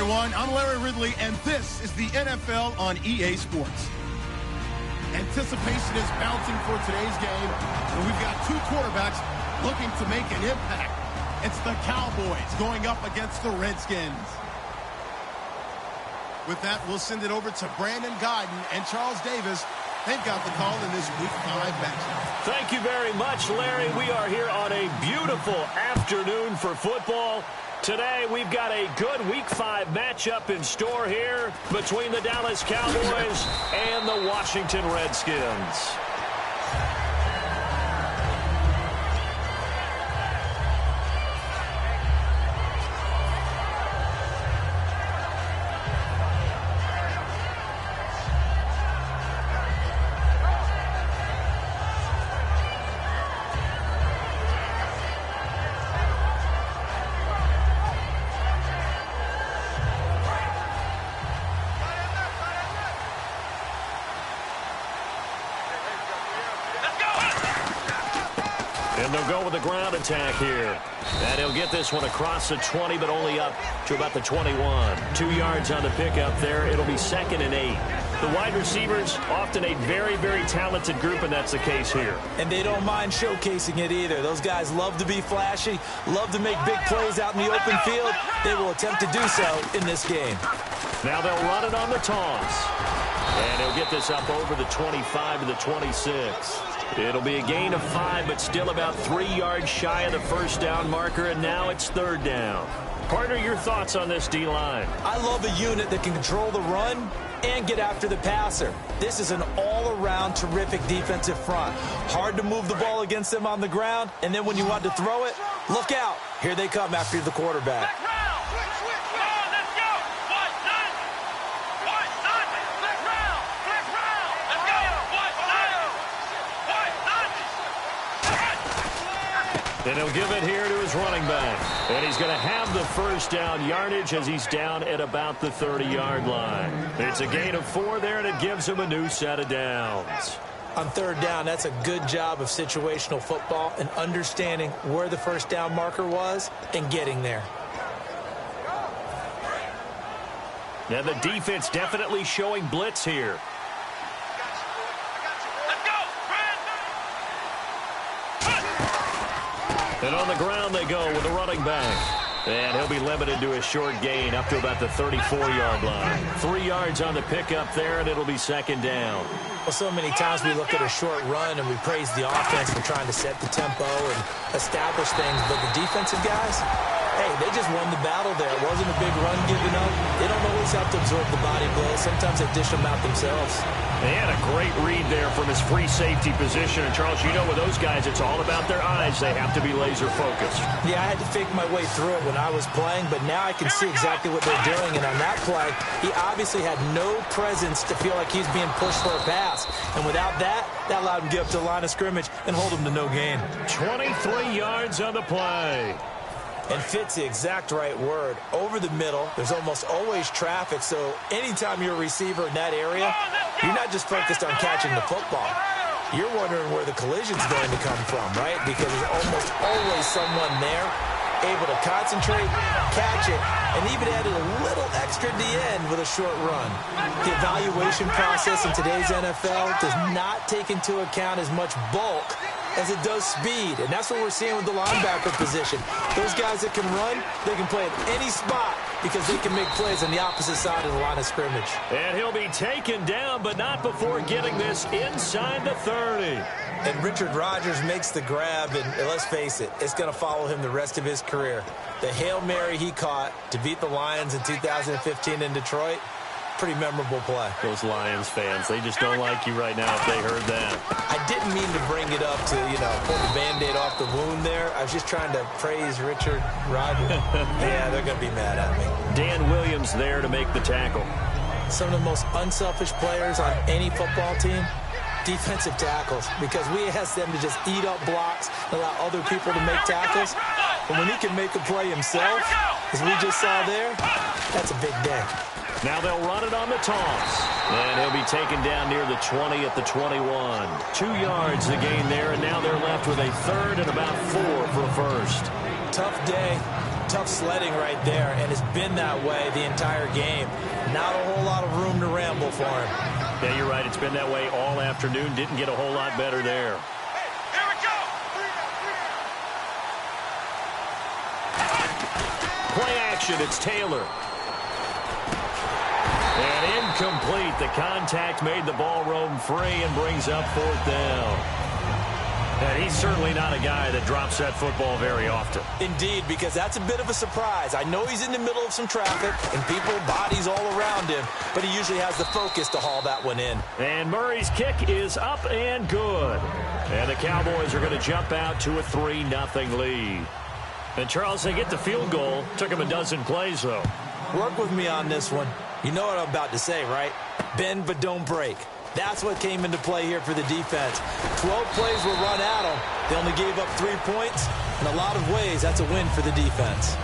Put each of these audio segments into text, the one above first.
everyone. I'm Larry Ridley, and this is the NFL on EA Sports. Anticipation is mounting for today's game, and we've got two quarterbacks looking to make an impact. It's the Cowboys going up against the Redskins. With that, we'll send it over to Brandon Guyton and Charles Davis. They've got the call in this Week 5 matchup. Thank you very much, Larry. We are here on a beautiful afternoon for football. Today, we've got a good Week 5 matchup in store here between the Dallas Cowboys and the Washington Redskins. And they'll go with the ground attack here. And he'll get this one across the 20, but only up to about the 21. 2 yards on the pickup there. It'll be 2nd and 8. The wide receivers, often a very, very talented group, and that's the case here. And they don't mind showcasing it either. Those guys love to be flashy, love to make big plays out in the open field. They will attempt to do so in this game. Now they'll run it on the toss. And he'll get this up over the 25 to the 26. It'll be a gain of 5, but still about 3 yards shy of the first down marker, and now it's 3rd down. Partner, your thoughts on this D-line? I love a unit that can control the run and get after the passer. This is an all-around terrific defensive front. Hard to move the ball against them on the ground, and then when you want to throw it, look out. Here they come after the quarterback. And he'll give it here to his running back. And he's going to have the first down yardage as he's down at about the 30-yard line. It's a gain of 4 there, and it gives him a new set of downs. On 3rd down, that's a good job of situational football and understanding where the first down marker was and getting there. Now the defense definitely showing blitz here. And on the ground they go with the running back. And he'll be limited to a short gain up to about the 34-yard line. 3 yards on the pickup there, and it'll be 2nd down. Well, so many times we look at a short run and we praise the offense for trying to set the tempo and establish things. But the defensive guys, hey, they just won the battle there. It wasn't a big run given up. They don't always have to absorb the body blows. Sometimes they dish them out themselves. They had a great read there from his free safety position. And, Charles, you know with those guys, it's all about their eyes. They have to be laser-focused. Yeah, I had to fake my way through it when I was playing, but now I can see exactly what they're doing. And on that play, he obviously had no presence to feel like he's being pushed for a pass. And without that, that allowed him to get up to the line of scrimmage and hold him to no gain. 23 yards on the play. And fit's the exact right word. Over the middle, there's almost always traffic, so anytime you're a receiver in that area, you're not just focused on catching the football. You're wondering where the collision's going to come from, right? Because there's almost always someone there able to concentrate, catch it, and even added a little extra at the end with a short run. The evaluation process in today's NFL does not take into account as much bulk as it does speed, and that's what we're seeing with the linebacker position. Those guys that can run, they can play at any spot because they can make plays on the opposite side of the line of scrimmage. And he'll be taken down, but not before getting this inside the 30. And Richard Rodgers makes the grab, and let's face it, it's going to follow him the rest of his career. The Hail Mary he caught to beat the Lions in 2015 in Detroit, pretty memorable play. Those Lions fans, they just don't like you right now if they heard that. I didn't mean to bring it up to, pull the Band-Aid off the wound there. I was just trying to praise Richard Rodgers. Yeah, they're going to be mad at me. Dan Williams there to make the tackle. Some of the most unselfish players on any football team, defensive tackles, because we ask them to just eat up blocks, allow other people to make tackles. But when he can make a play himself, as we just saw there, that's a big day. Now they'll run it on the toss. And he'll be taken down near the 20 at the 21. 2 yards the gain there, and now they're left with a 3rd and about 4 for a first. Tough day, tough sledding right there, and it's been that way the entire game. Not a whole lot of room to ramble for him. Yeah, you're right. It's been that way all afternoon. Didn't get a whole lot better there. Here we go! Play action. It's Taylor. And incomplete. The contact made the ball roam free and brings up 4th down. And he's certainly not a guy that drops that football very often. Indeed, because that's a bit of a surprise. I know he's in the middle of some traffic and people, bodies all around him, but he usually has the focus to haul that one in. And Murray's kick is up and good. And the Cowboys are going to jump out to a 3-0 lead. And, Charles, they get the field goal. Took him a dozen plays, though. Work with me on this one. You know what I'm about to say, right? Bend but don't break. That's what came into play here for the defense. 12 plays were run at them. They only gave up 3 points. In a lot of ways, that's a win for the defense.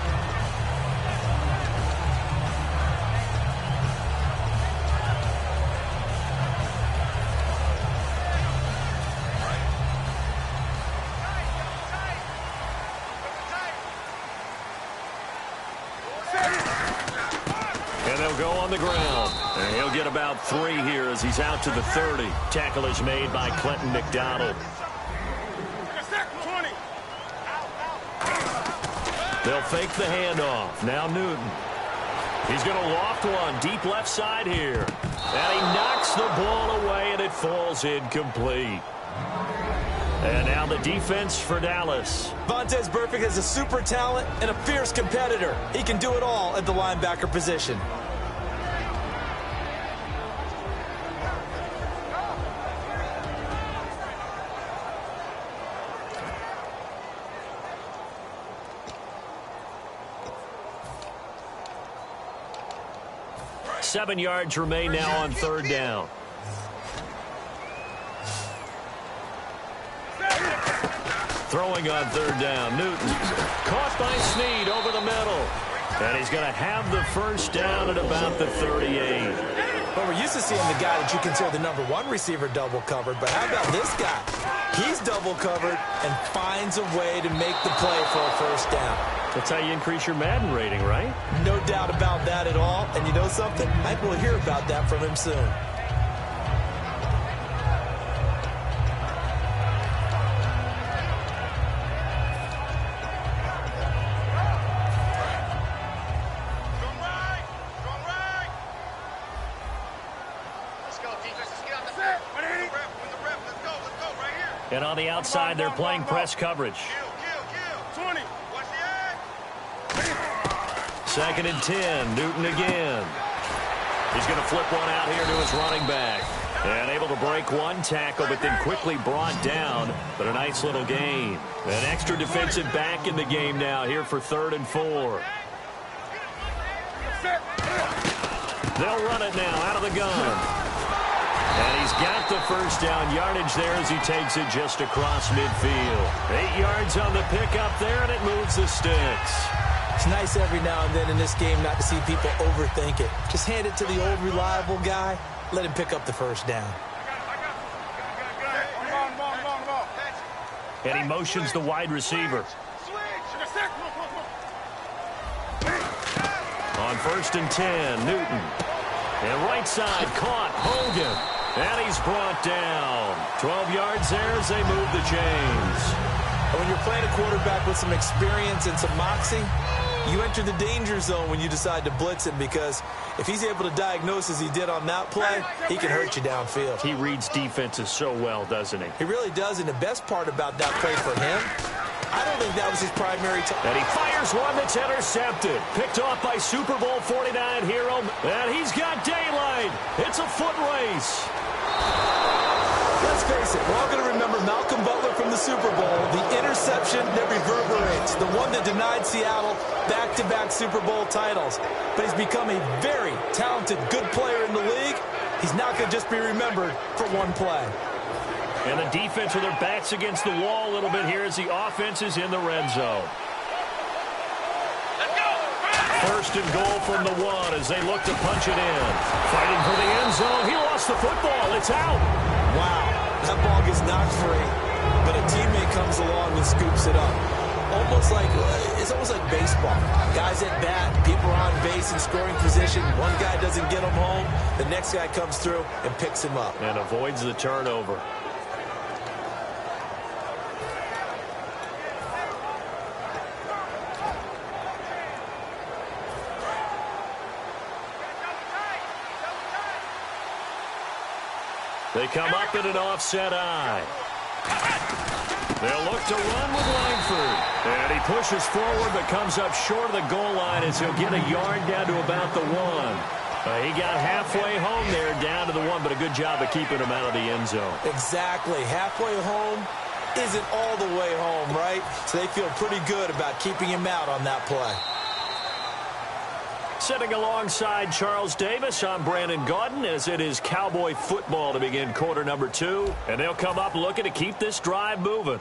And they'll go on the ground. And he'll get about 3 here as he's out to the 30. Tackle is made by Clinton McDonald. They'll fake the handoff. Now Newton. He's going to loft one deep left side here. And he knocks the ball away, and it falls incomplete. And now the defense for Dallas. Vontaze Burfict is a super talent and a fierce competitor. He can do it all at the linebacker position. Seven yards remain now on 3rd down. Throwing on 3rd down. Newton caught by Snead over the middle. And he's going to have the 1st down at about the 38. Well, we're used to seeing the guy that you consider the #1 receiver double covered. But how about this guy? He's double covered and finds a way to make the play for a 1st down. That's how you increase your Madden rating, right? No doubt about that at all. And you know something? I think we'll hear about that from him soon. And on the outside, they're playing press coverage. 20. Watch the edge. 2nd and 10. Newton again. He's going to flip one out here to his running back. And able to break one tackle, but then quickly brought down. But a nice little gain. An extra defensive back in the game now here for 3rd and 4. They'll run it now out of the gun. And he's got the 1st down yardage there as he takes it just across midfield. 8 yards on the pickup there, and it moves the sticks. It's nice every now and then in this game not to see people overthink it. Just hand it to the old reliable guy. Let him pick up the 1st down. And he motions the wide receiver. On 1st and 10, Newton. And right side caught, Hogan. And he's brought down. 12 yards there as they move the chains. And when you're playing a quarterback with some experience and some moxie, you enter the danger zone when you decide to blitz him, because if he's able to diagnose as he did on that play, he can hurt you downfield. He reads defenses so well, doesn't he? He really does, and the best part about that play for him, I don't think that was his primary And he fires one that's intercepted. Picked off by Super Bowl 49 hero. And he's got daylight. It's a foot race. Let's face it, we're all going to remember Malcolm Butler from the Super Bowl, the interception that reverberates, the one that denied Seattle back-to-back Super Bowl titles. But he's become a very talented, good player in the league. He's not going to just be remembered for one play. And the defense with their backs against the wall a little bit here as the offense is in the red zone. 1st and goal from the 1 as they look to punch it in. Fighting for the end zone. He lost the football. It's out. Wow, that ball gets knocked free, but a teammate comes along and scoops it up. It's almost like baseball. Guys at bat, people are on base in scoring position. One guy doesn't get him home. The next guy comes through and picks him up. And avoids the turnover. They come up in an offset eye. They'll look to run with Langford. And he pushes forward but comes up short of the goal line as he'll get a yard down to about the 1. He got halfway home there, down to the 1, but a good job of keeping him out of the end zone. Exactly. Halfway home isn't all the way home, right? So they feel pretty good about keeping him out on that play. Sitting alongside Charles Davis, I'm Brandon Gaudin as it is Cowboy football to begin quarter number 2. And they'll come up looking to keep this drive moving.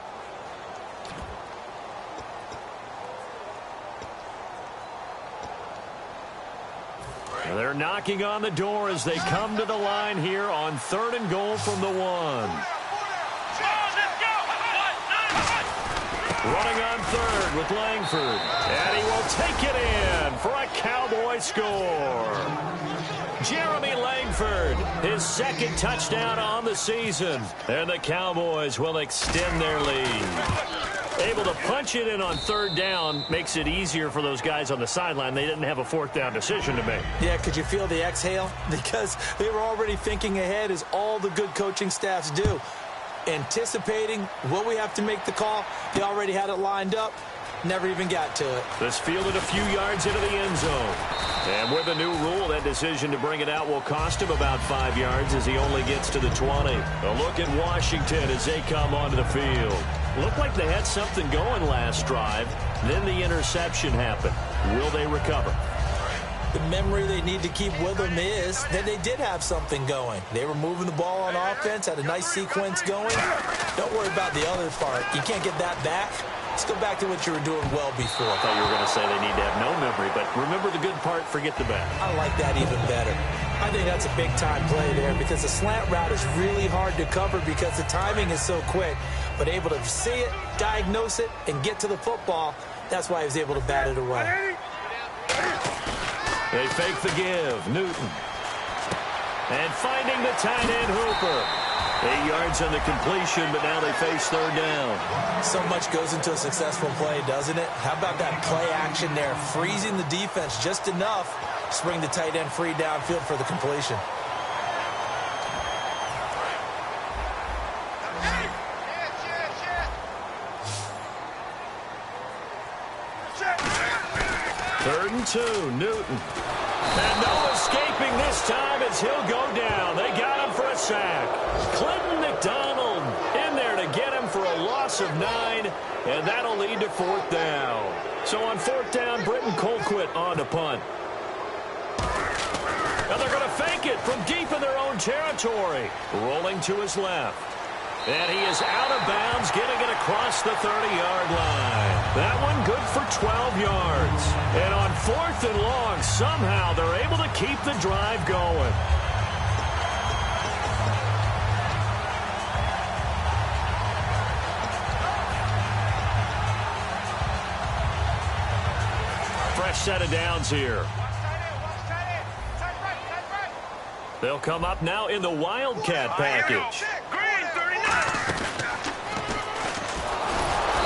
And they're knocking on the door as they come to the line here on 3rd and goal from the 1. Running on 3rd with Langford. And he will take it in for a Cowboy score. Jeremy Langford, his 2nd touchdown on the season. And the Cowboys will extend their lead. Able to punch it in on 3rd down makes it easier for those guys on the sideline. They didn't have a 4th down decision to make. Yeah, could you feel the exhale? Because they were already thinking ahead, as all the good coaching staffs do. Anticipating, will we have to make the call? They already had it lined up. Never even got to it. This fielded a few yards into the end zone. And with a new rule, that decision to bring it out will cost him about 5 yards as he only gets to the 20. A look at Washington as they come onto the field. Looked like they had something going last drive. Then the interception happened. Will they recover? The memory they need to keep with them is that they did have something going. They were moving the ball on offense, had a nice sequence going. Don't worry about the other part. You can't get that back. Let's go back to what you were doing well before. I thought you were going to say they need to have no memory, but remember the good part, forget the bad. I like that even better. I think that's a big-time play there because the slant route is really hard to cover because the timing is so quick. But able to see it, diagnose it, and get to the football, that's why he was able to bat it away. They fake the give. Newton. And finding the tight end Hooper. 8 yards on the completion, but now they face 3rd down. So much goes into a successful play, doesn't it? How about that play action there? Freezing the defense just enough to bring the tight end free downfield for the completion. Third and 2, Newton. And no escaping this time as he'll go down. They got him for a sack. Clinton McDonald in there to get him for a loss of 9, and that'll lead to 4th down. So on 4th down, Britton Colquitt on to punt. And they're going to fake it from deep in their own territory. Rolling to his left. And he is out of bounds, getting it across the 30-yard line. That one good for 12 yards. And on 4th and long, somehow they're able to keep the drive going. Fresh set of downs here. They'll come up now in the Wildcat package.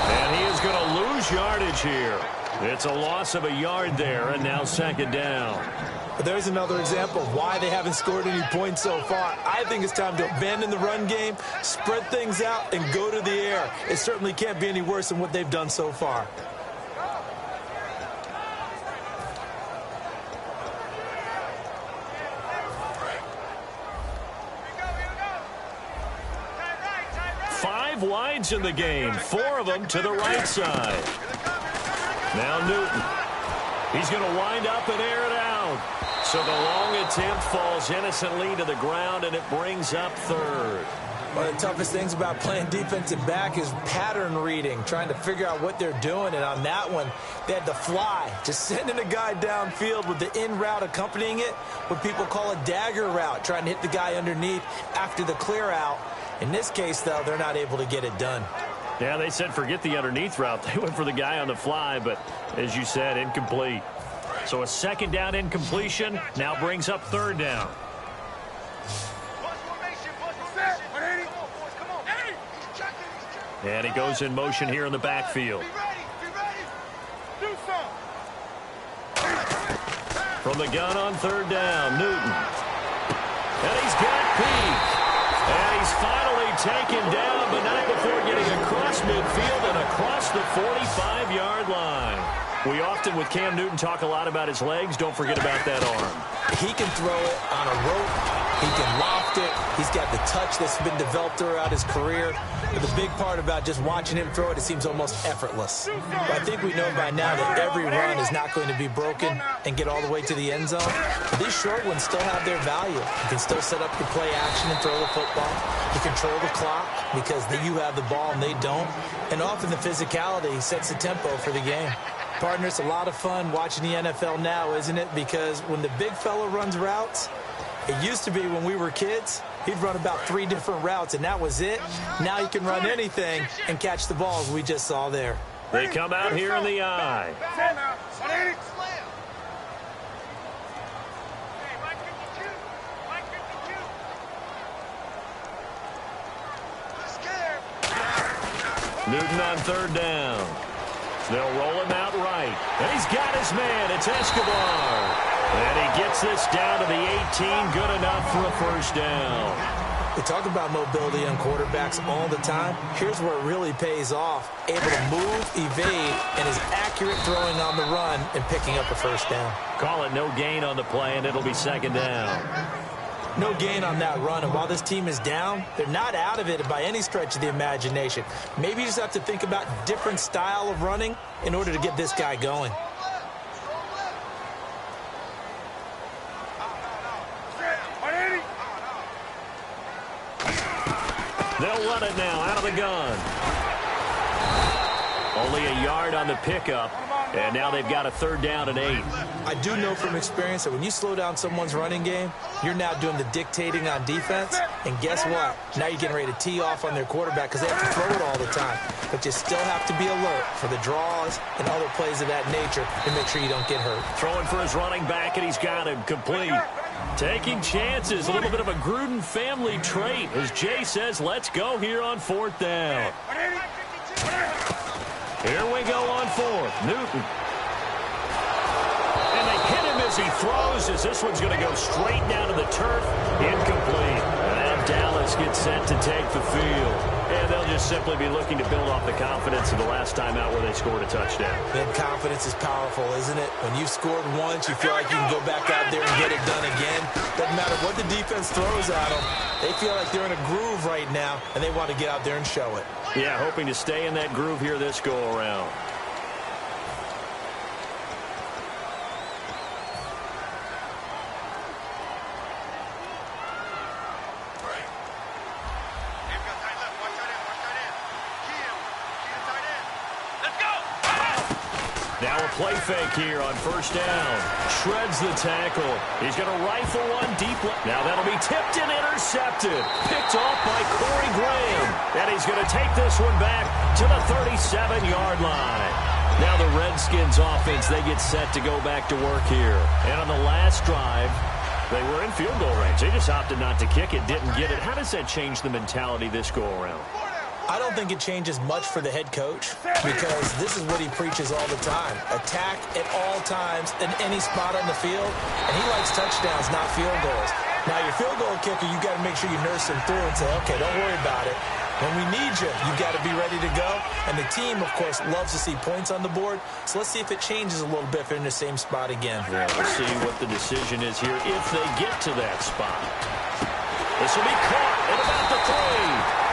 And he is going to lose yardage here. It's a loss of a yard there, and now 2nd down. But there's another example of why they haven't scored any points so far. I think it's time to abandon the run game, spread things out, and go to the air. It certainly can't be any worse than what they've done so far. Wides in the game, 4 of them to the right side. Now Newton. He's going to wind up and air it out. So the long attempt falls innocently to the ground, and it brings up 3rd. One of the toughest things about playing defensive back is pattern reading, trying to figure out what they're doing. And on that one, they had to fly, just sending a guy downfield with the in route accompanying it, what people call a dagger route, trying to hit the guy underneath after the clear out. In this case, though, they're not able to get it done. Yeah, they said forget the underneath route. They went for the guy on the fly, but as you said, incomplete. So a second down incompletion now brings up third down. And he goes in motion here in the backfield. From the gun on third down, Newton. And he's got Peak. And he's finally taken down, but not before getting across midfield and across the 45-yard line. We often, with Cam Newton, talk a lot about his legs. Don't forget about that arm. He can throw it on a rope. He can loft it. He's got the touch that's been developed throughout his career. But the big part about just watching him throw it, it seems almost effortless. But I think we know by now that every run is not going to be broken and get all the way to the end zone. But these short ones still have their value. You can still set up your play action and throw the football. You control the clock because you have the ball and they don't. And often the physicality sets the tempo for the game. Partner, it's a lot of fun watching the NFL now, isn't it? Because when the big fella runs routes, it used to be when we were kids, he'd run about 3 different routes, and that was it. Now he can run anything and catch the balls we just saw there. They come out here in the eye. Newton on third down. They'll roll him out right. And he's got his man. It's Escobar. And he gets this down to the 18. Good enough for a first down. We talk about mobility on quarterbacks all the time. Here's where it really pays off. Able to move, evade, and is accurate throwing on the run and picking up a first down. Call it no gain on the play, and it'll be second down. No gain on that run, and while this team is down, they're not out of it by any stretch of the imagination. Maybe you just have to think about different style of running in order to get this guy going. They'll run it now out of the gun. Only a yard on the pickup, and now they've got a third down and 8. I do know from experience that when you slow down someone's running game, you're now doing the dictating on defense, and guess what? Now you're getting ready to tee off on their quarterback because they have to throw it all the time. But you still have to be alert for the draws and other plays of that nature to make sure you don't get hurt. Throwing for his running back, and he's got him complete. Taking chances, a little bit of a Gruden family trait. As Jay says, let's go here on fourth down. Here we go on fourth. Newton. And they hit him as he throws, as this one's going to go straight down to the turf. Incomplete. And Dallas gets set to take the field. And they'll just simply be looking to build off the confidence of the last time out where they scored a touchdown. And confidence is powerful, isn't it? When you've scored once, you feel like you can go back out there and get it done again. Doesn't matter what the defense throws at them. They feel like they're in a groove right now, and they want to get out there and show it. Yeah, hoping to stay in that groove here this go-around. Now a play fake here on first down. Shreds the tackle. He's going to rifle one deep left. Now that'll be tipped and intercepted. Picked off by Corey Graham. And he's going to take this one back to the 37-yard line. Now the Redskins offense, they get set to go back to work here. And on the last drive, they were in field goal range. They just opted not to kick it, didn't get it. How does that change the mentality this go-around? I don't think it changes much for the head coach because this is what he preaches all the time. Attack at all times in any spot on the field, and he likes touchdowns, not field goals. Now, your field goal kicker, you got to make sure you nurse him through and say, okay, don't worry about it. When we need you, you got to be ready to go. And the team, of course, loves to see points on the board. So let's see if it changes a little bit if they're in the same spot again. Yeah, we'll see what the decision is here if they get to that spot. This will be caught at about the 3.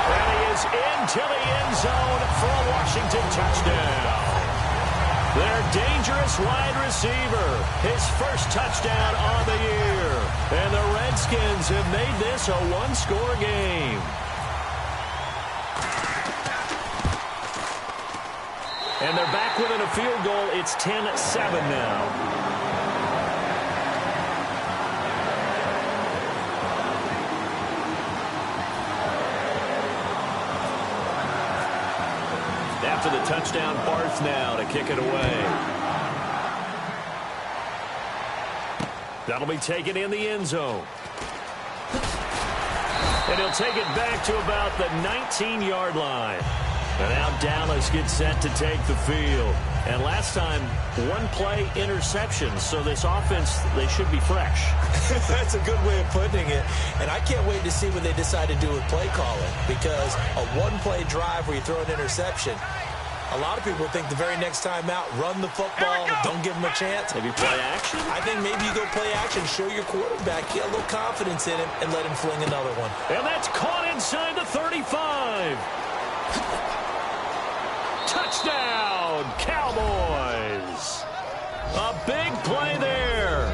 And he is into the end zone for a Washington touchdown. Their dangerous wide receiver, his first touchdown on the year. And the Redskins have made this a one-score game. And they're back within a field goal. It's 10-7 now. out to the touchdown Barth now to kick it away. That'll be taken in the end zone. And he'll take it back to about the 19-yard line. And now Dallas gets set to take the field. And last time, one-play interception. So this offense, they should be fresh. That's a good way of putting it. And I can't wait to see what they decide to do with play calling. Because a one-play drive where you throw an interception, a lot of people think the very next time out, run the football, don't give them a chance. Maybe play action? I think maybe you go play action, show your quarterback, get a little confidence in him, and let him fling another one. And that's caught inside the 35. Touchdown, Cowboys. A big play there.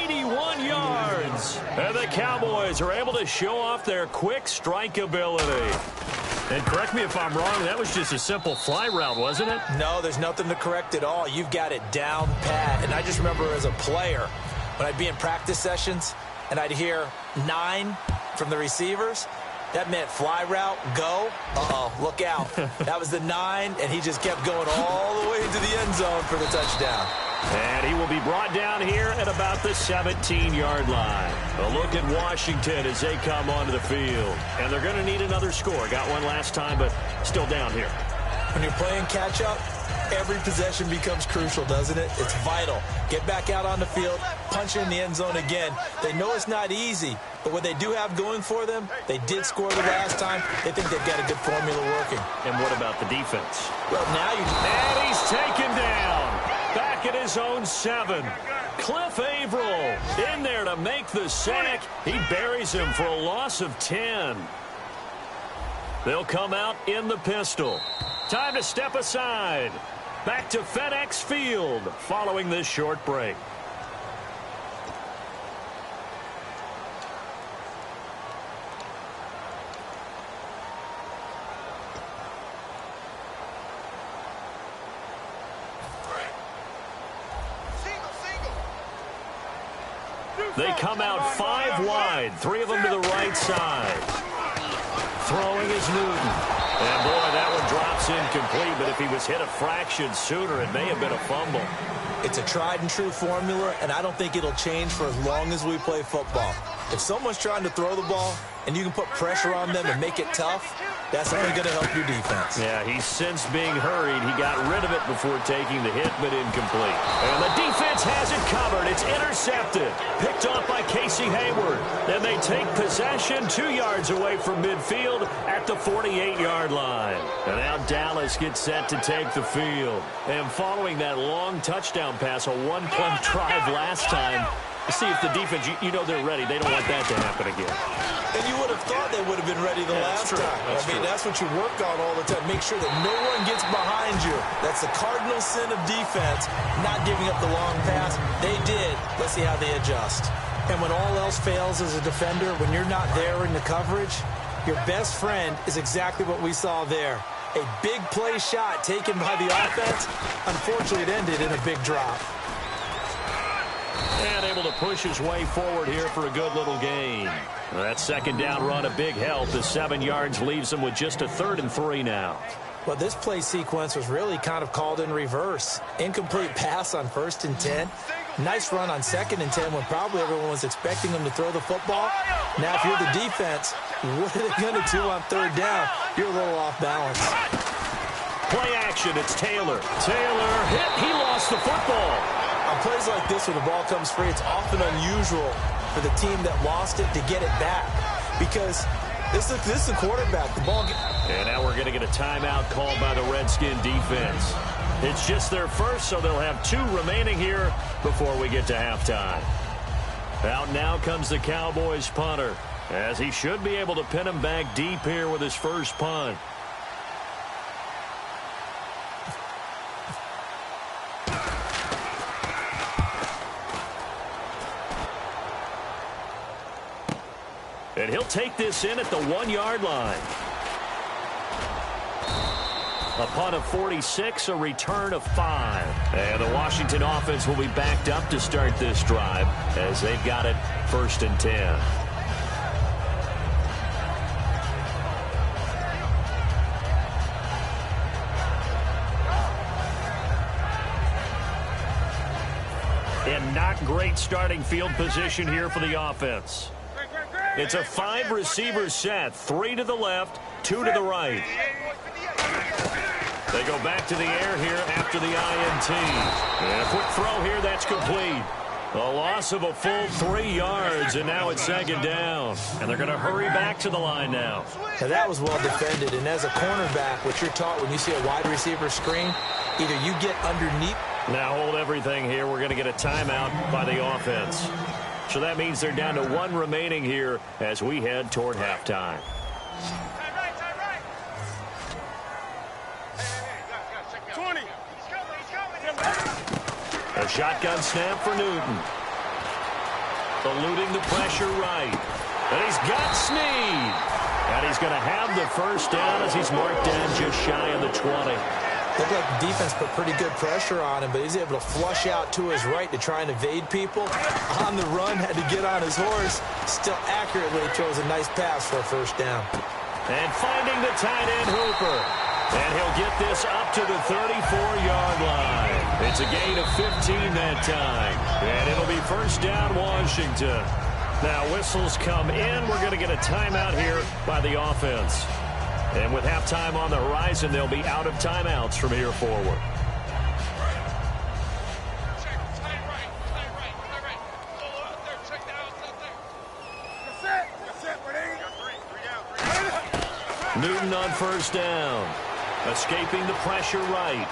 81 yards. And the Cowboys are able to show off their quick strike ability. And correct me if I'm wrong, that was just a simple fly route, wasn't it? No, there's nothing to correct at all. You've got it down pat. And I just remember as a player, when I'd be in practice sessions and I'd hear 9 from the receivers, that meant fly route, go. Uh-oh, look out. That was the 9, and he just kept going all the way to the end zone for the touchdown. And he will be brought down here at about the 17-yard line. A look at Washington as they come onto the field. And they're going to need another score. Got one last time, but still down here. When you're playing catch-up, every possession becomes crucial, doesn't it? It's vital. Get back out on the field, punch in the end zone again. They know it's not easy, but what they do have going for them, they did score the last time. They think they've got a good formula working. And what about the defense? Well, now you... And he's taken down. Back at his own 7. Cliff Averill in there to make the sack. He buries him for a loss of 10. They'll come out in the pistol. Time to step aside. Back to FedEx Field following this short break. They come out 5 wide, 3 of them to the right side. Throwing is Newton. And, boy, that one drops incomplete, but if he was hit a fraction sooner, it may have been a fumble. It's a tried-and-true formula, and I don't think it'll change for as long as we play football. If someone's trying to throw the ball and you can put pressure on them and make it tough, that's only going to help your defense. Yeah, he's since being hurried. He got rid of it before taking the hit, but incomplete. And the defense has it covered. It's intercepted. Picked off by Casey Hayward. Then they take possession 2 yards away from midfield at the 48-yard line. And now Dallas gets set to take the field. And following that long touchdown pass, a one-play drive last time, see if the defense, you know they're ready. They don't want that to happen again. And you would have thought they would have been ready the last time. That's what you work on all the time. Make sure that no one gets behind you. That's the cardinal sin of defense, not giving up the long pass. They did. Let's see how they adjust. And when all else fails as a defender, when you're not there in the coverage, your best friend is exactly what we saw there. A big play shot taken by the offense. Unfortunately, it ended in a big drop. And able to push his way forward here for a good little gain. That second down run, a big help. The 7 yards leaves him with just a 3rd and 3 now. Well, this play sequence was really kind of called in reverse. Incomplete pass on 1st and 10. Nice run on 2nd and 10 when probably everyone was expecting them to throw the football. Now, if you're the defense, what are they going to do on 3rd down? You're a little off balance. Play action, it's Taylor. Taylor hit, he lost the football. On plays like this where the ball comes free, it's often unusual for the team that lost it to get it back because this is the quarterback. The ball. And now we're going to get a timeout called by the Redskin defense. It's just their first, so they'll have 2 remaining here before we get to halftime. Out now comes the Cowboys punter, as he should be able to pin him back deep here with his first punt. And he'll take this in at the 1-yard line. A punt of 46, a return of 5. And the Washington offense will be backed up to start this drive as they've got it 1st and 10. And not great starting field position here for the offense. It's a 5-receiver set. 3 to the left, 2 to the right. They go back to the air here after the INT. And a quick throw here, that's complete. A loss of a full 3 yards, and now it's second down. And they're going to hurry back to the line now. Now that was well defended, and as a cornerback, what you're taught when you see a wide receiver screen, either you get underneath. Now hold everything here. We're going to get a timeout by the offense. So that means they're down to 1 remaining here as we head toward halftime. A shotgun snap for Newton. Eluding the pressure right. And he's got Snead. And he's going to have the first down as he's marked down just shy of the 20. Looked like the defense put pretty good pressure on him, but he's able to flush out to his right to try and evade people. On the run, had to get on his horse. Still accurately throws a nice pass for a first down. And finding the tight end Hooper. And he'll get this up to the 34-yard line. It's a gain of 15 that time. And it'll be first down Washington. Now whistles come in. We're going to get a timeout here by the offense. And with halftime on the horizon, they'll be out of timeouts from here forward. Newton on first down. Escaping the pressure right.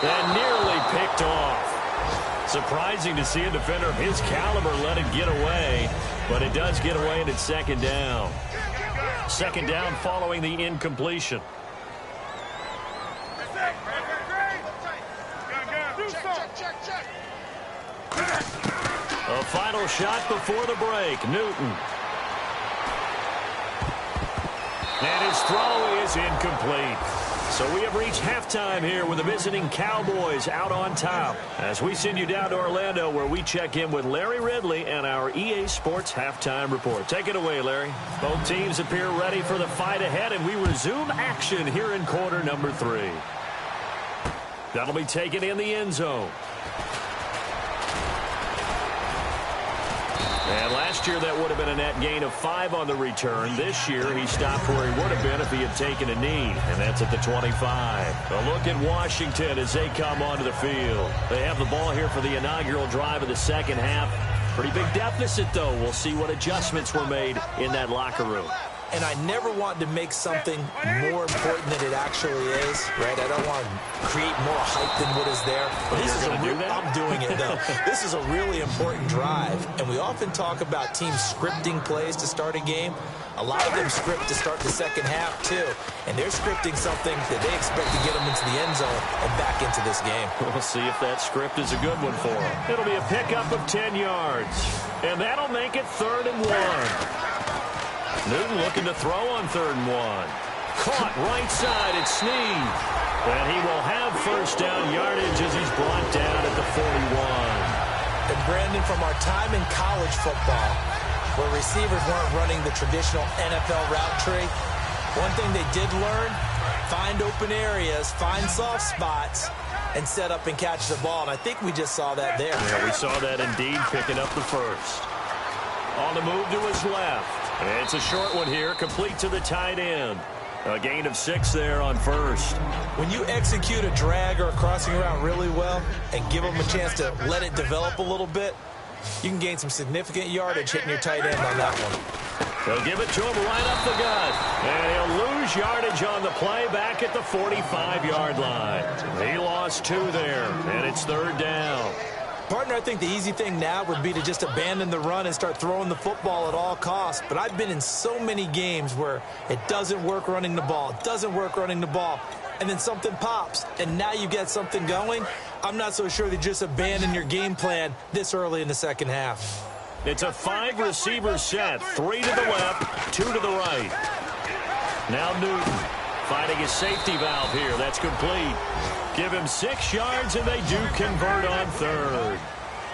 And nearly picked off. Surprising to see a defender of his caliber let it get away. But it does get away, and it's second down. Second down following the incompletion. A final shot before the break. Newton. And his throw is incomplete. So we have reached halftime here with the visiting Cowboys out on top. As we send you down to Orlando, where we check in with Larry Ridley and our EA Sports Halftime Report. Take it away, Larry. Both teams appear ready for the fight ahead, and we resume action here in quarter number 3. That'll be taken in the end zone. And last year, that would have been a net gain of 5 on the return. This year, he stopped where he would have been if he had taken a knee, and that's at the 25. A look at Washington as they come onto the field. They have the ball here for the inaugural drive of the second half. Pretty big deficit, though. We'll see what adjustments were made in that locker room. And I never want to make something more important than it actually is, right? I don't want to create more hype than what is there. But this is I'm doing it, though. This is a really important drive. And we often talk about teams scripting plays to start a game. A lot of them script to start the second half, too. And they're scripting something that they expect to get them into the end zone and back into this game. We'll see if that script is a good one for them. It'll be a pickup of 10 yards. And that'll make it 3rd and 1. Newton looking to throw on 3rd and 1. Caught right side at Snead. And he will have first down yardage as he's brought down at the 41. And Brandon, from our time in college football, where receivers weren't running the traditional NFL route tree, one thing they did learn, find open areas, find soft spots, and set up and catch the ball. And I think we just saw that there. Yeah, we saw that indeed, picking up the first. On the move to his left. And it's a short one here, complete to the tight end. A gain of 6 there on first. When you execute a drag or a crossing route really well and give them a chance to let it develop a little bit, you can gain some significant yardage hitting your tight end on that one. They'll give it to him right up the gut. And he'll lose yardage on the play back at the 45-yard line. He lost 2 there, and it's 3rd down. Partner, I think the easy thing now would be to just abandon the run and start throwing the football at all costs. But I've been in so many games where it doesn't work running the ball, and then something pops, and now you get something going. I'm not so sure that just abandon your game plan this early in the second half. It's a 5-receiver set, 3 to the left, 2 to the right. Now Newton finding a safety valve here. That's complete. Give him 6 yards, and they do convert on 3rd.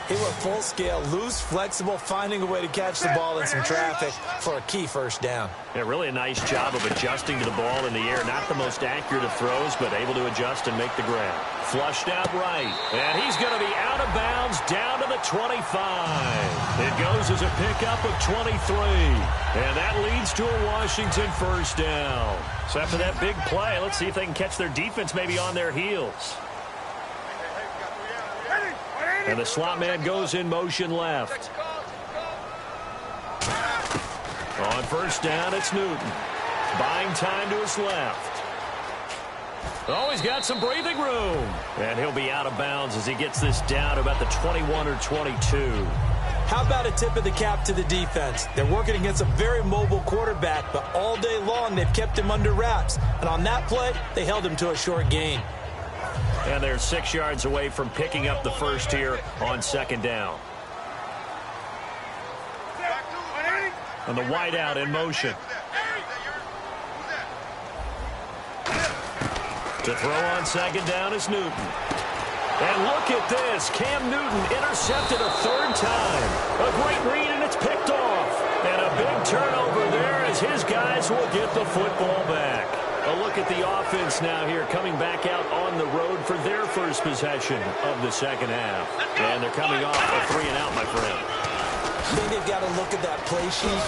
He went full scale, loose, flexible, finding a way to catch the ball in some traffic for a key first down. Yeah, really a nice job of adjusting to the ball in the air. Not the most accurate of throws, but able to adjust and make the grab. Flushed out right. And he's going to be out of bounds down to the 25. It goes as a pickup of 23. And that leads to a Washington first down. So after that big play, let's see if they can catch their defense maybe on their heels. And the slot man goes in motion left. On first down, it's Newton. Buying time to his left. Oh, he's got some breathing room. And he'll be out of bounds as he gets this down to about the 21 or 22. How about a tip of the cap to the defense? They're working against a very mobile quarterback, but all day long they've kept him under wraps. And on that play, they held him to a short gain. And they're 6 yards away from picking up the first here on second down. And the wideout in motion. To throw on second down is Newton. And look at this. Cam Newton intercepted a third time. A great read, and it's picked off. And a big turnover there as his guys will get the football back. A look at the offense now here, coming back out on the road for their first possession of the second half. And they're coming off a 3-and-out, my friend. I think they've got to look at that play sheet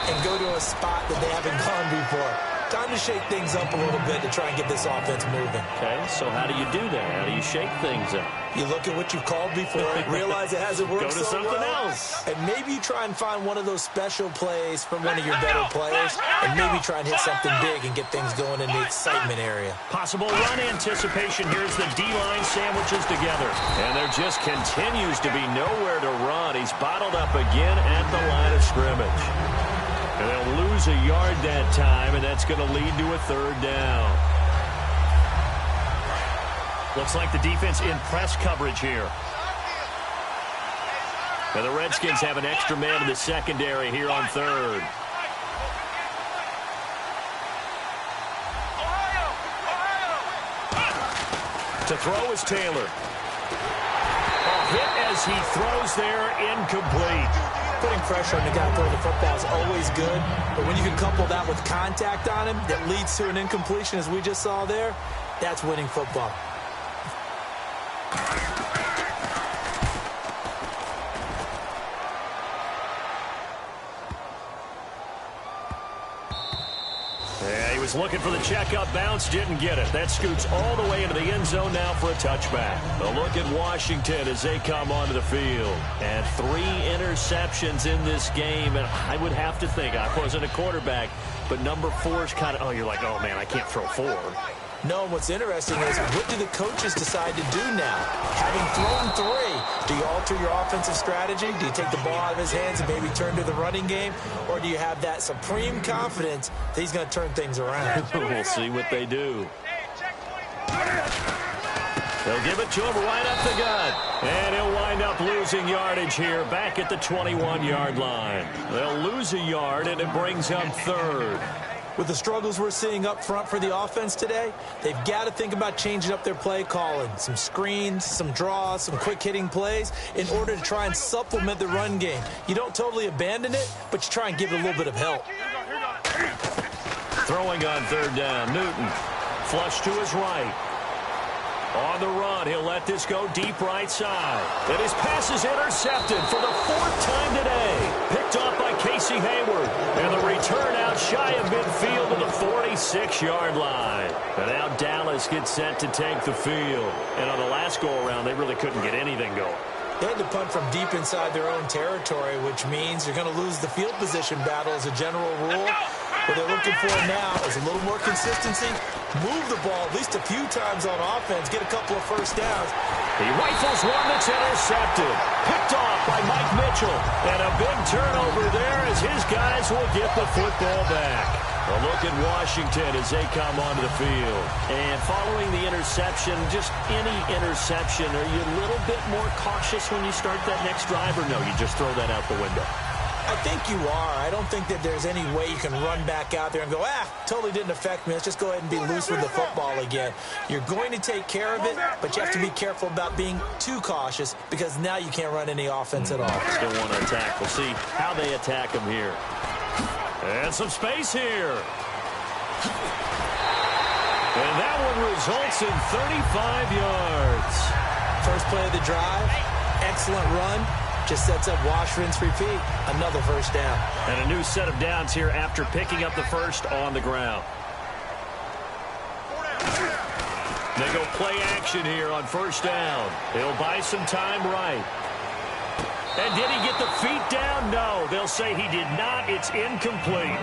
and go to a spot that they haven't gone before. Time to shake things up a little bit to try and get this offense moving. Okay, so how do you do that? How do you shake things up? You look at what you've called before, realize it hasn't worked Go to so something well, else. and maybe you try and find one of those special plays from one of your better players, and maybe try and hit something big and get things going in the excitement area. Possible run anticipation. Here's the D-line sandwiches together. And there just continues to be nowhere to run. He's bottled up again at the line of scrimmage. And they'll lose a yard that time, and that's going to lead to a third down. Looks like the defense in press coverage here. And the Redskins have an extra man in the secondary here on third. To throw is Taylor. Hit as he throws there, incomplete. Putting pressure on the guy throwing the football is always good, but when you can couple that with contact on him that leads to an incompletion, as we just saw there, that's winning football. Yeah, he was looking for the checkup bounce, didn't get it. That scoots all the way into the end zone now for a touchback. A look at Washington as they come onto the field. And 3 interceptions in this game, and I would have to think, I wasn't a quarterback, but number 4 is kind of, you're like, oh man, I can't throw 4. No, and what's interesting is, what do the coaches decide to do now? Having thrown 3, do you alter your offensive strategy? Do you take the ball out of his hands and maybe turn to the running game? Or do you have that supreme confidence that he's going to turn things around? We'll see what they do. They'll give it to him right up the gut. And he'll wind up losing yardage here back at the 21-yard line. They'll lose a yard, and it brings up third. With the struggles we're seeing up front for the offense today, they've got to think about changing up their play calling. Some screens, some draws, some quick-hitting plays in order to try and supplement the run game. You don't totally abandon it, but you try and give it a little bit of help. Throwing on third down, Newton. Flush to his right. On the run, he'll let this go deep right side. And his pass is intercepted for the 4th time today. Picked off by Casey Hayward. And the return out shy of midfield to the 46-yard line. And now Dallas gets set to take the field. And on the last go-around, they really couldn't get anything going. They had to punt from deep inside their own territory, which means you're going to lose the field position battle as a general rule. What they're looking for now is a little more consistency, move the ball at least a few times on offense, get a couple of first downs. He rifles one that's intercepted. Picked off by Mike Mitchell. And a big turnover there as his guys will get the football back. A look at Washington as they come onto the field. And following the interception, just any interception, are you a little bit more cautious when you start that next drive, or no, you just throw that out the window? I think you are. I don't think that there's any way you can run back out there and go, totally didn't affect me. Let's just go ahead and be loose with the football again. You're going to take care of it, but you have to be careful about being too cautious because now you can't run any offense at all. Still want to attack. We'll see how they attack him here. And some space here. And that one results in 35 yards. First play of the drive, excellent run. Just sets up wash, rinse, repeat. Another first down. And a new set of downs here after picking up the first on the ground. They go play action here on first down. He'll buy some time right. And did he get the feet down? No. They'll say he did not. It's incomplete.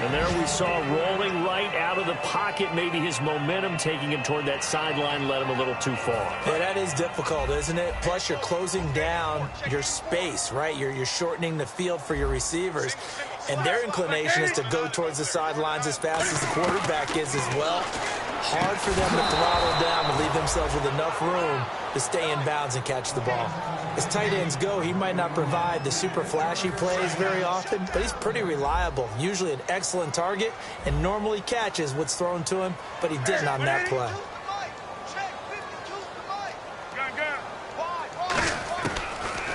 And there we saw rolling right out of the pocket. Maybe his momentum taking him toward that sideline led him a little too far. Yeah, that is difficult, isn't it? Plus, you're closing down your space, right? You're shortening the field for your receivers. And their inclination is to go towards the sidelines as fast as the quarterback is as well. Hard for them to throttle down and leave themselves with enough room to stay in bounds and catch the ball. As tight ends go, he might not provide the super flashy plays very often, but he's pretty reliable, usually an excellent target, and normally catches what's thrown to him, but he didn't on that play.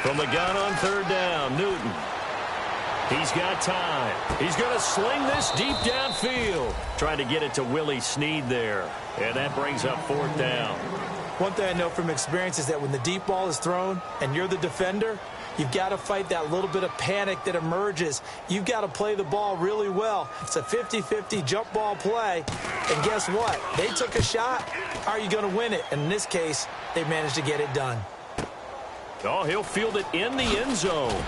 From the gun on third down, Newton. He's got time. He's going to sling this deep downfield. Trying to get it to Willie Snead there. And that brings up fourth down. One thing I know from experience is that when the deep ball is thrown and you're the defender, you've got to fight that little bit of panic that emerges. You've got to play the ball really well. It's a 50-50 jump ball play. And guess what? They took a shot. How are you going to win it? And in this case, they managed to get it done. Oh, he'll field it in the end zone.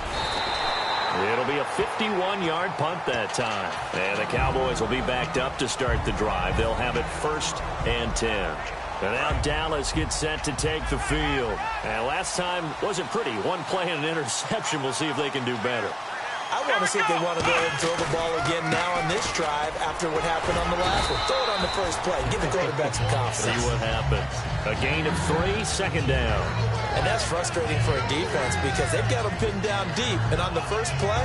It'll be a 51-yard punt that time. And the Cowboys will be backed up to start the drive. They'll have it 1st and 10. And now Dallas gets set to take the field. And last time wasn't pretty. One play and an interception. We'll see if they can do better. I want to see if they want to go ahead and throw the ball again now on this drive after what happened on the last one. Throw it on the first play. Give the quarterback some confidence. See what happens. A gain of 3, second down. And that's frustrating for a defense because they've got them pinned down deep. And on the first play,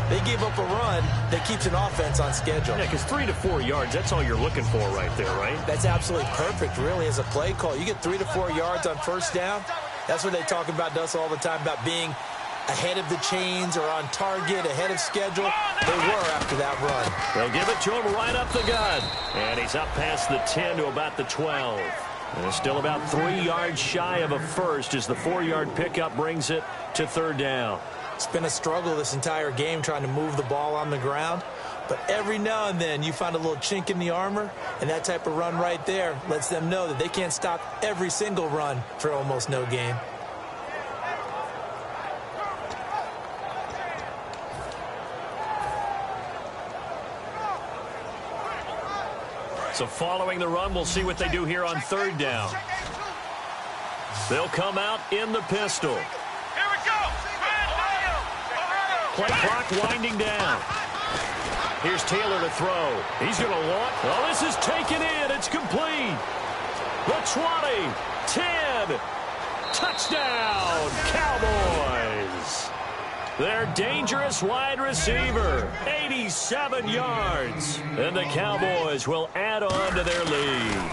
they gave up a run that keeps an offense on schedule. Yeah, because 3 to 4 yards, that's all you're looking for right there, right? That's absolutely perfect, really, as a play call. You get 3 to 4 yards on first down. That's what they talk about to us all the time, about being ahead of the chains or on target, ahead of schedule. They were after that run. They'll give it to him right up the gut. And he's up past the 10 to about the 12. And it's still about 3 yards shy of a first as the 4-yard pickup brings it to third down. It's been a struggle this entire game trying to move the ball on the ground. But every now and then you find a little chink in the armor, and that type of run right there lets them know that they can't stop every single run for almost no gain. So following the run, we'll see what they do here on third down. They'll come out in the pistol. Here we go. Play clock winding down. Here's Taylor to throw. He's going to launch. Oh, this is taken in. It's complete. The 20, 10, touchdown, Cowboys. Their dangerous wide receiver, 87 yards. And the Cowboys will add on to their lead.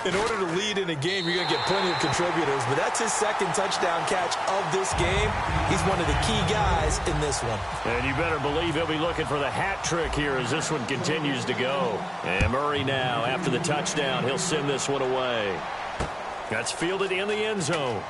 In order to lead in a game, you're going to get plenty of contributors, but that's his second touchdown catch of this game. He's one of the key guys in this one. And you better believe he'll be looking for the hat trick here as this one continues to go. And Murray now, after the touchdown, he'll send this one away. That's fielded in the end zone.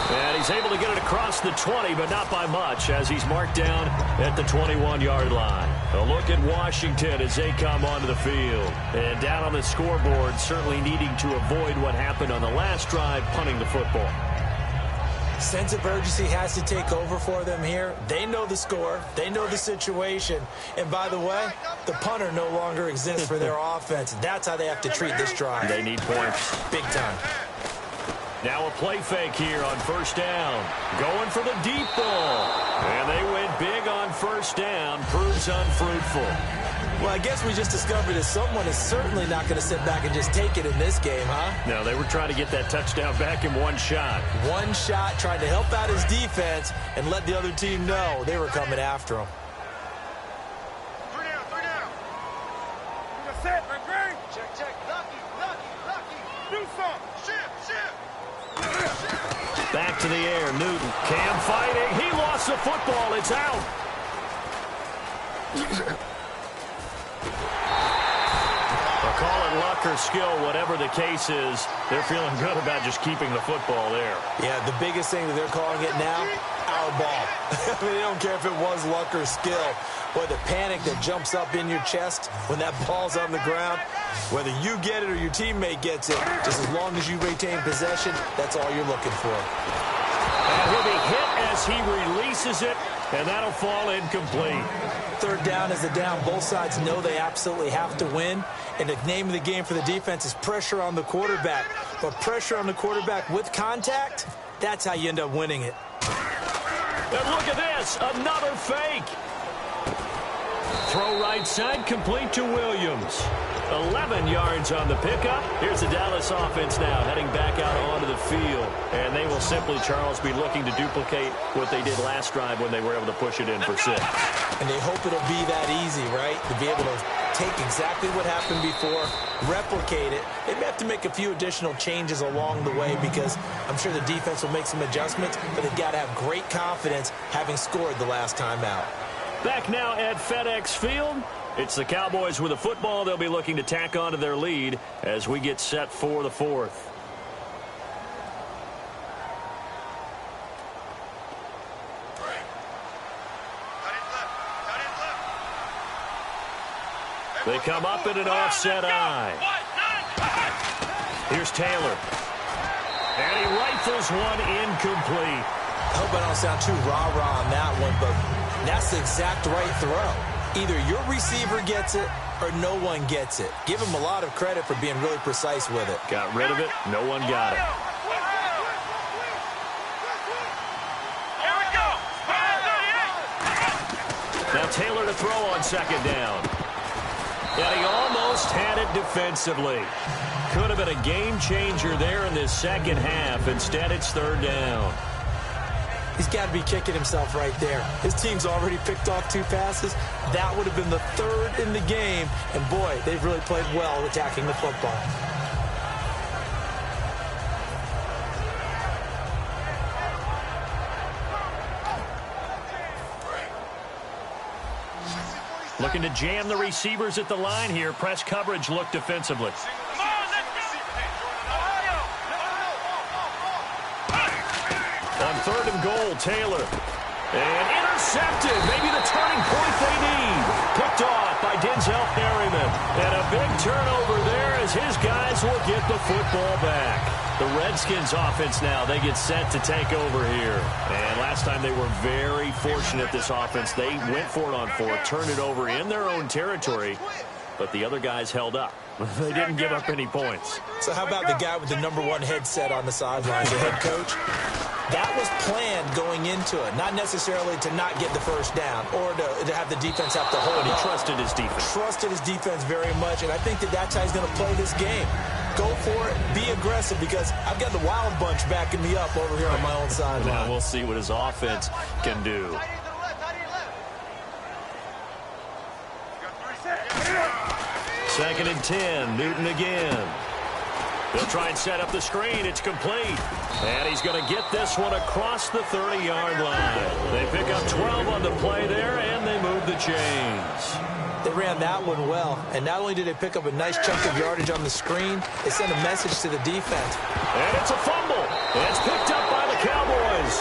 And he's able to get it across the 20, but not by much, as he's marked down at the 21-yard line. A look at Washington as they come onto the field. And down on the scoreboard, certainly needing to avoid what happened on the last drive, punting the football. Sense of urgency has to take over for them here. They know the score. They know the situation. And by the way, the punter no longer exists for their offense. That's how they have to treat this drive. They need points. Big time. Now a play fake here on first down. Going for the deep ball. And they went big on first down. Proves unfruitful. Well, I guess we just discovered that someone is certainly not going to sit back and just take it in this game, huh? No, they were trying to get that touchdown back in one shot. One shot, trying to help out his defense and let the other team know they were coming after him. Three down. You got set, right? Check. Lucky. Do something. Shift. Back to the air. Newton. Cam fighting. He lost the football. It's out. They'll call it luck or skill, whatever the case is. They're feeling good about just keeping the football there. Yeah, the biggest thing that they're calling it now, our ball. I mean, they don't care if it was luck or skill. Boy, the panic that jumps up in your chest when that ball's on the ground, whether you get it or your teammate gets it, just as long as you retain possession, that's all you're looking for. And he'll be hit as he releases it, and that'll fall incomplete. Third down is the down. Both sides know they absolutely have to win. And the name of the game for the defense is pressure on the quarterback. But pressure on the quarterback with contact, that's how you end up winning it. And look at this, another fake. Throw right side, complete to Williams. 11 yards on the pickup. Here's the Dallas offense now heading back out onto the field. And they will simply, Charles, be looking to duplicate what they did last drive when they were able to push it in for 6. And they hope it'll be that easy, right? To be able to take exactly what happened before, replicate it. They may have to make a few additional changes along the way because I'm sure the defense will make some adjustments, but they've got to have great confidence having scored the last time out. Back now at FedEx Field. It's the Cowboys with a football. They'll be looking to tack on to their lead as we get set for the 4th. They come up in an offset eye. Here's Taylor. And he rifles one incomplete. I hope I don't sound too rah-rah on that one, but that's the exact right throw. Either your receiver gets it or no one gets it. Give him a lot of credit for being really precise with it. Got rid of it. No one got it. Here we go. Now Taylor to throw on second down. And he almost had it defensively. Could have been a game changer there in this second half. Instead, it's third down. He's got to be kicking himself right there. His team's already picked off 2 passes. That would have been the 3rd in the game. And, boy, they've really played well attacking the football. Looking to jam the receivers at the line here. Press coverage look defensively. On 3rd and goal, Taylor. And intercepted. Maybe the turning point they need. Picked off by Denzel Perryman. And a big turnover there as his guys will get the football back. The Redskins offense now, they get set to take over here. And last time they were very fortunate, this offense. They went for it on 4th, turned it over in their own territory, but the other guys held up. They didn't give up any points. So how about the guy with the #1 headset on the sidelines, the head coach? That was planned going into it, not necessarily to not get the first down or to have the defense have to hold But he up. trusted his defense. Trusted his defense very much, and I think that's how he's going to play this game. Go for it, be aggressive, because I've got the wild bunch backing me up over here on my own sideline. Now we'll see what his offense can do. Second and 10, Newton again. They'll try and set up the screen. It's complete. And he's going to get this one across the 30-yard line. They pick up 12 on the play there, and they move the chains. They ran that one well, and not only did they pick up a nice chunk of yardage on the screen, they sent a message to the defense. And it's a fumble. It's picked up by the Cowboys.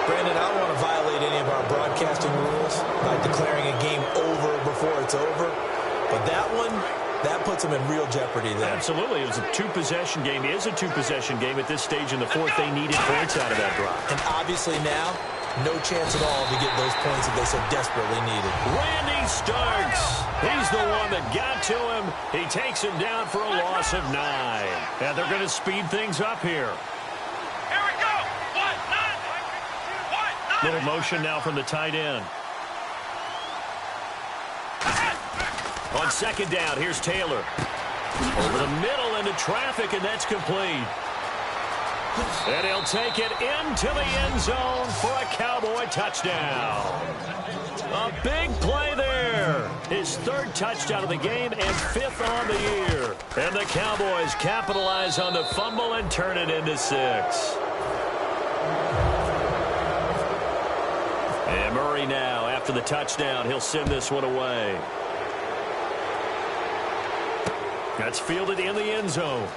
Brandon, I don't want to violate any of our broadcasting rules by declaring a game over before it's over, but that one, that puts them in real jeopardy there. Absolutely. It was a 2-possession game. It is a 2-possession game at this stage in the 4th. They needed points out of that drive. And obviously now, no chance at all to get those points that they so desperately needed. Randy Starks. He's the one that got to him. He takes him down for a loss of 9. And they're going to speed things up here. Little motion now from the tight end. On second down, here's Taylor. Over the middle into traffic, and that's complete. And he'll take it into the end zone for a Cowboy touchdown. A big play there. His third touchdown of the game and fifth on the year. And the Cowboys capitalize on the fumble and turn it into 6. And Murray now, after the touchdown, he'll send this one away. That's fielded in the end zone.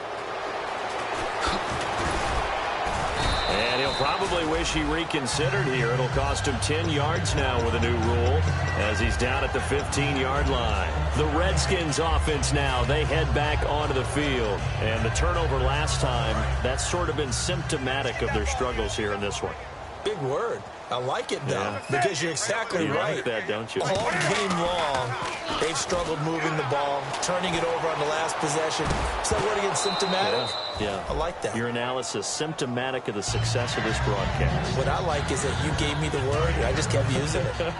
And he'll probably wish he reconsidered here. It'll cost him 10 yards now with a new rule as he's down at the 15-yard line. The Redskins offense now, they head back onto the field. And the turnover last time, that's sort of been symptomatic of their struggles here in this one. Big word. I like it, though, because you're exactly right. You like that, don't you? All game long, they've struggled moving the ball, turning it over on the last possession. Is that word again, symptomatic? Yeah. I like that. Your analysis, symptomatic of the success of this broadcast. What I like is that you gave me the word, and I just kept using it.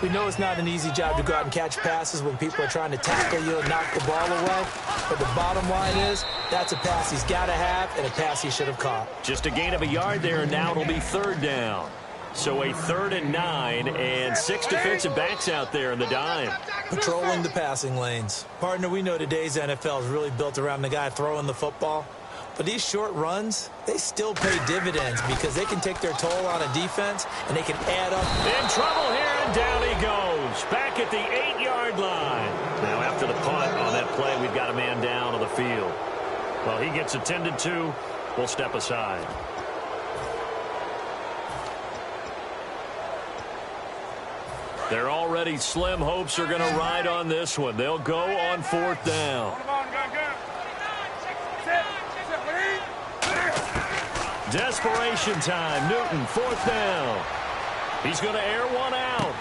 We know it's not an easy job to go out and catch passes when people are trying to tackle you and knock the ball away. But the bottom line is, that's a pass he's got to have and a pass he should have caught. Just a gain of a yard there, and now it'll be third down. So a 3rd and 9, and 6 defensive backs out there in the dime. Patrolling the passing lanes. Partner, we know today's NFL is really built around the guy throwing the football. But these short runs, they still pay dividends because they can take their toll on a defense and they can add up. In trouble here, and down he goes. Back at the 8-yard line. Now after the punt on that play, we've got a man down on the field. Well, he gets attended to. We'll step aside. They're already slim hopes are going to ride on this one. They'll go on 4th down. Desperation time. Newton, 4th down. He's going to air one out.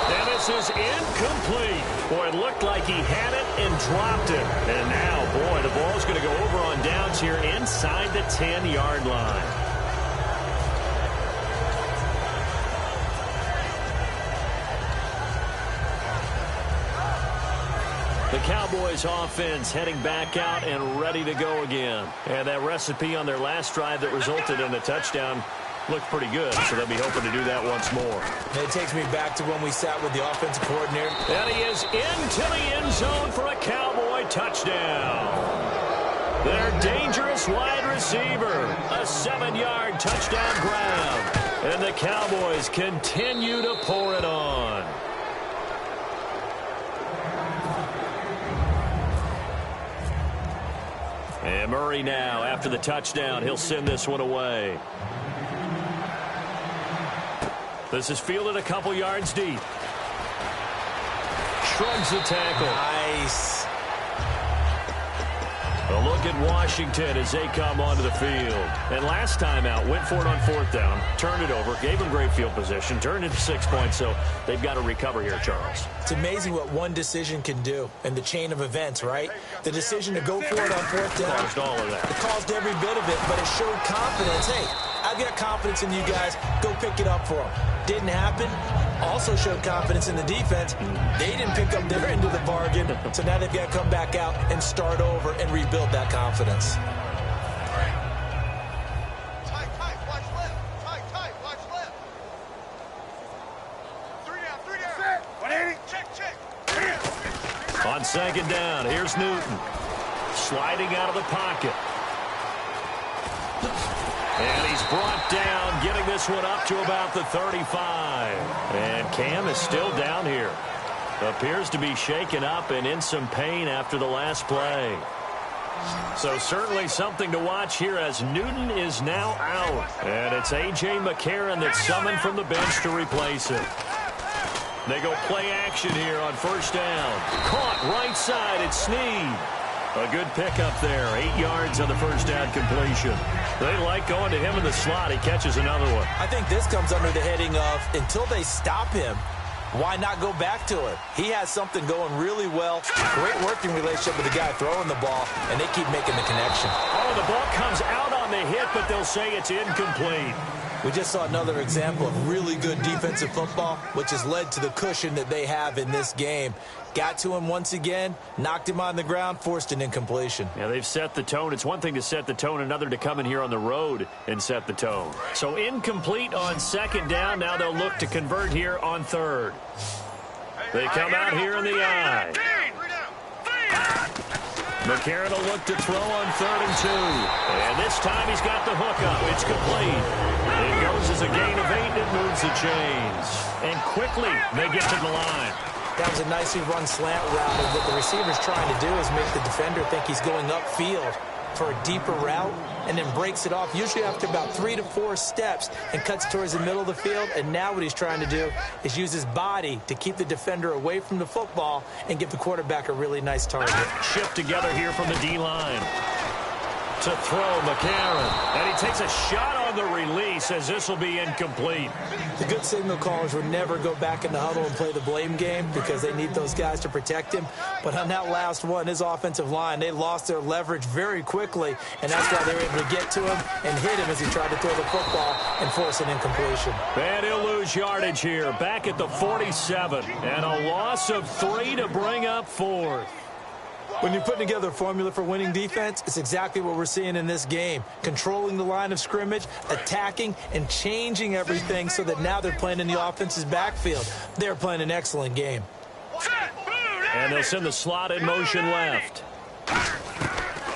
And this is incomplete. Boy, it looked like he had it and dropped it. And now, boy, the ball's going to go over on downs here inside the 10-yard line. The Cowboys offense heading back out and ready to go again. And that recipe on their last drive that resulted in a touchdown looked pretty good, so they'll be hoping to do that once more. It takes me back to when we sat with the offensive coordinator. And he is into the end zone for a Cowboy touchdown. Their dangerous wide receiver, a 7-yard touchdown grab. And the Cowboys continue to pour it on. And Murray now, after the touchdown, he'll send this one away. This is fielded a couple yards deep. Shrugs the tackle. Nice. A look at Washington as they come onto the field. And last time out, went for it on 4th down, turned it over, gave them great field position, turned it to 6 points, so they've got to recover here, Charles. It's amazing what one decision can do in the chain of events, right? The decision to go for it on 4th down. Caused all of that. It caused every bit of it, but it showed confidence. Hey, I've got confidence in you guys. Go pick it up for them. Didn't happen. Also showed confidence in the defense. They didn't pick up their end of the bargain, so now they've got to come back out and start over and rebuild that confidence. Tight, watch left. Tight, watch left. 3 down. 180. Check. On second down, here's Newton. Sliding out of the pocket. And he's brought down, getting this one up to about the 35. And Cam is still down here. Appears to be shaken up and in some pain after the last play. So certainly something to watch here as Newton is now out. And it's A.J. McCarron that's summoned from the bench to replace him. They go play action here on 1st down. Caught right side, it's Snead. A good pickup there, 8 yards on the 1st down completion. They like going to him in the slot. He catches another one. I think this comes under the heading of, until they stop him, why not go back to it? He has something going really well. Great working relationship with the guy throwing the ball, and they keep making the connection. Oh, the ball comes out on the hit, but they'll say it's incomplete. We just saw another example of really good defensive football, which has led to the cushion that they have in this game. Got to him once again, knocked him on the ground, forced an incompletion. Yeah, they've set the tone. It's one thing to set the tone, another to come in here on the road and set the tone. So incomplete on second down. Now they'll look to convert here on third. They come out here in the eye. McCarron will look to throw on 3rd and 2. And this time he's got the hook up. It's complete. It goes as a gain of 8, and it moves the chains. And quickly they get to the line. That was a nicely run slant route, and what the receiver's trying to do is make the defender think he's going upfield for a deeper route, and then breaks it off, usually after about 3 to 4 steps, and cuts towards the middle of the field. And now what he's trying to do is use his body to keep the defender away from the football and give the quarterback a really nice target. Shift together here from the D-line. To throw, McCarron. And he takes a shot on the release as this will be incomplete. The good signal callers would never go back in the huddle and play the blame game because they need those guys to protect him. But on that last one, his offensive line, they lost their leverage very quickly, and that's why they were able to get to him and hit him as he tried to throw the football and force an incompletion. And he'll lose yardage here, back at the 47. And a loss of 3 to bring up 4th. When you put together a formula for winning defense, it's exactly what we're seeing in this game. Controlling the line of scrimmage, attacking, and changing everything so that now they're playing in the offense's backfield. They're playing an excellent game. And they'll send the slot in motion left.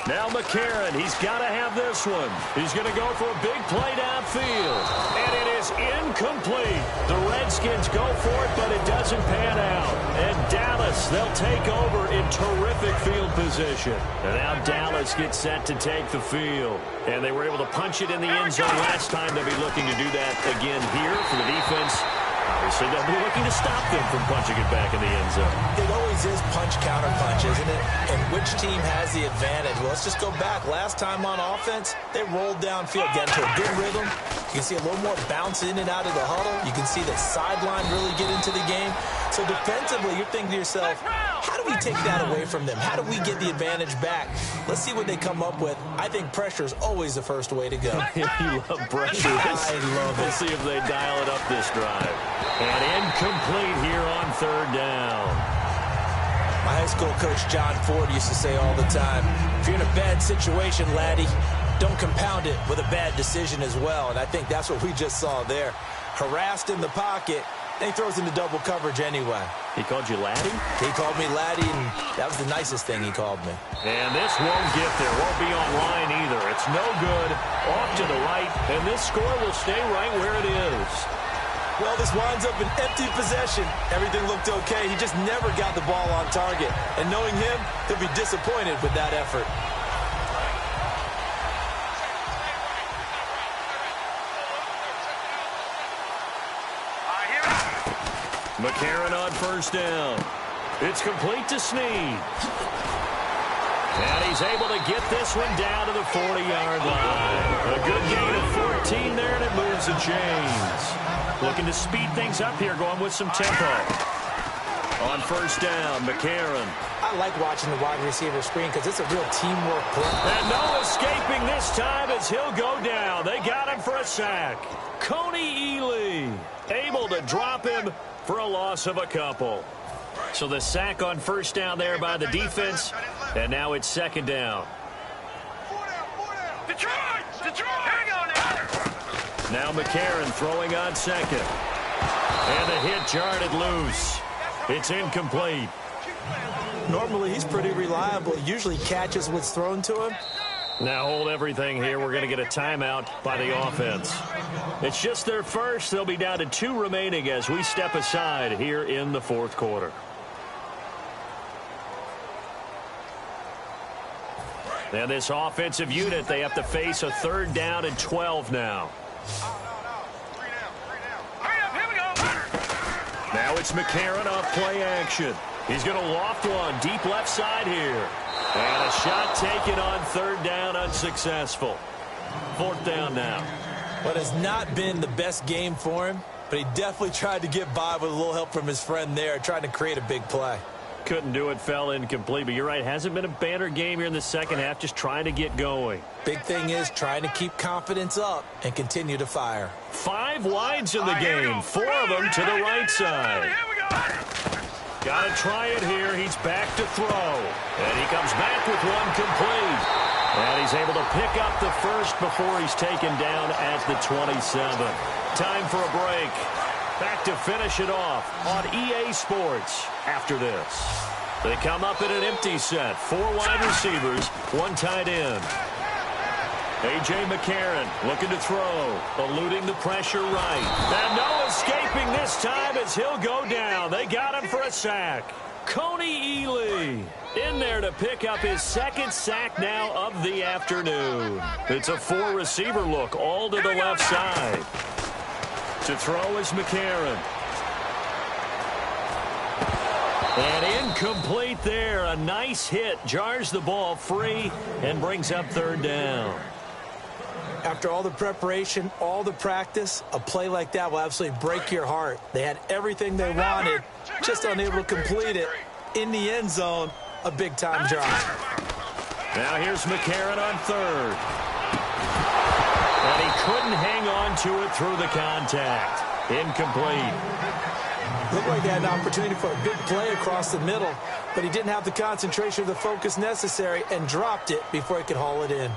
Now McCarron, he's got to have this one. He's going to go for a big play downfield. And it is incomplete. The Redskins go for it, but it doesn't pan out. And Dallas, they'll take over in terrific field position. And now Dallas gets set to take the field. And they were able to punch it in the end zone last time. They'll be looking to do that again here for the defense. Obviously, they'll be looking to stop them from punching it back in the end zone. It always is punch-counter-punch, isn't it? And which team has the advantage? Well, let's just go back. Last time on offense, they rolled downfield, got into a good rhythm. You can see a little more bounce in and out of the huddle. You can see the sideline really get into the game. So defensively, you're thinking to yourself, how do we take that away from them? How do we get the advantage back? Let's see what they come up with. I think pressure is always the first way to go. You love pressure. I love it. We'll see if they dial it up this drive. And incomplete here on 3rd down. My high school coach, John Ford, used to say all the time, if you're in a bad situation, laddie, don't compound it with a bad decision as well. And I think that's what we just saw there. Harassed in the pocket, then he throws into double coverage anyway. He called you laddie? He called me laddie, and that was the nicest thing he called me. And this won't get there. Won't be online either. It's no good. Off to the right, and this score will stay right where it is. Well, this winds up an empty possession. Everything looked okay. He just never got the ball on target. And knowing him, he'll be disappointed with that effort. McCarron on 1st down. It's complete to Snead. And he's able to get this one down to the 40-yard line. A good gain of 14 there, and it moves the chains. Looking to speed things up here, going with some tempo. On 1st down, McCarron. I like watching the wide receiver screen because it's a real teamwork play. And no escaping this time as he'll go down. They got him for a sack. Coney Ely able to drop him for a loss of a couple. So the sack on 1st down there by the defense, and now it's 2nd down. Detroit! Hang on now! Now McCarron throwing on 2nd. And the hit jarred it loose. It's incomplete. Normally, he's pretty reliable. He usually catches what's thrown to him. Now hold everything here. We're going to get a timeout by the offense. It's just their first. They'll be down to 2 remaining as we step aside here in the 4th quarter. And this offensive unit, they have to face a 3rd down and 12 now. Now it's McCarron off play action. He's going to loft one deep left side here. And a shot taken on 3rd down, unsuccessful. 4th down now. What has not been the best game for him, but he definitely tried to get by with a little help from his friend there, trying to create a big play. Couldn't do it, fell incomplete. But you're right, hasn't been a banner game here in the second half, just trying to get going. Big thing is trying to keep confidence up and continue to fire. 5 wides in the game, 4 of them to the right side. Got to try it here. He's back to throw. And he comes back with one complete. And he's able to pick up the first before he's taken down at the 27. Time for a break. Back to finish it off on EA Sports after this. They come up in an empty set. 4 wide receivers, 1 tight end. A.J. McCarron looking to throw, eluding the pressure right. And no escaping this time as he'll go down. They got him for a sack. Coney Ely in there to pick up his 2nd sack now of the afternoon. It's a 4-receiver look all to the left side. To throw is McCarron. And incomplete there. A nice hit. Jars the ball free and brings up 3rd down. After all the preparation, all the practice, a play like that will absolutely break your heart. They had everything they wanted, just unable to complete it. In the end zone, a big-time job. Now here's McCarron on 3rd. And he couldn't hang on to it through the contact. Incomplete. Looked like he had an opportunity for a big play across the middle, but he didn't have the concentration or the focus necessary and dropped it before he could haul it in.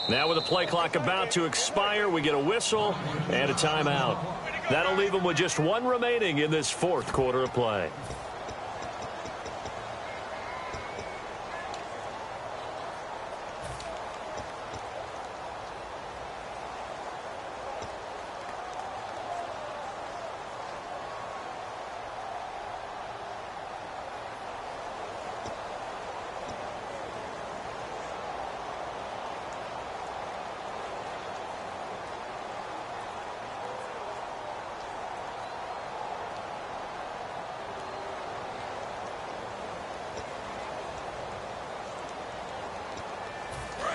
Now with the play clock about to expire, we get a whistle and a timeout. That'll leave them with just 1 remaining in this 4th quarter of play.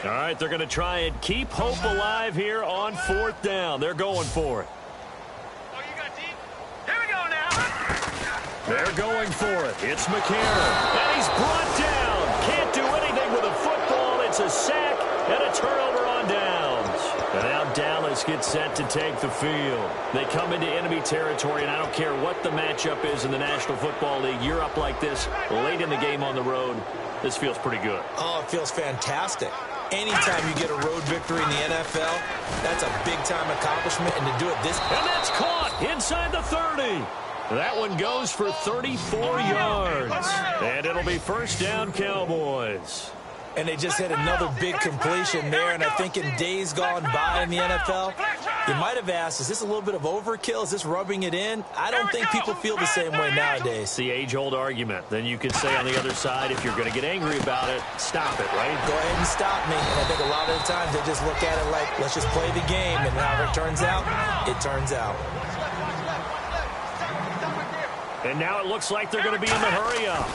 All right, they're going to try and keep hope alive here on 4th down. They're going for it. Oh, you got deep? Here we go now. They're going for it. It's McCarron. And he's brought down. Can't do anything with a football. It's a sack and a turnover on downs. And now Dallas gets set to take the field. They come into enemy territory, and I don't care what the matchup is in the National Football League. You're up like this late in the game on the road. This feels pretty good. Oh, it feels fantastic. Anytime you get a road victory in the NFL, that's a big-time accomplishment, and to do it this... And that's caught inside the 30. That one goes for 34 yards. And it'll be 1st down, Cowboys. And they just hit another big completion there, and I think in days gone by in the NFL, you might have asked, is this a little bit of overkill? Is this rubbing it in? I don't think people feel the same way nowadays. It's the age-old argument. Then you could say on the other side, if you're going to get angry about it, stop it, right? Go ahead and stop me. And I think a lot of the times they just look at it like, let's just play the game, and however it turns out, it turns out. And now it looks like they're going to be in the hurry-up.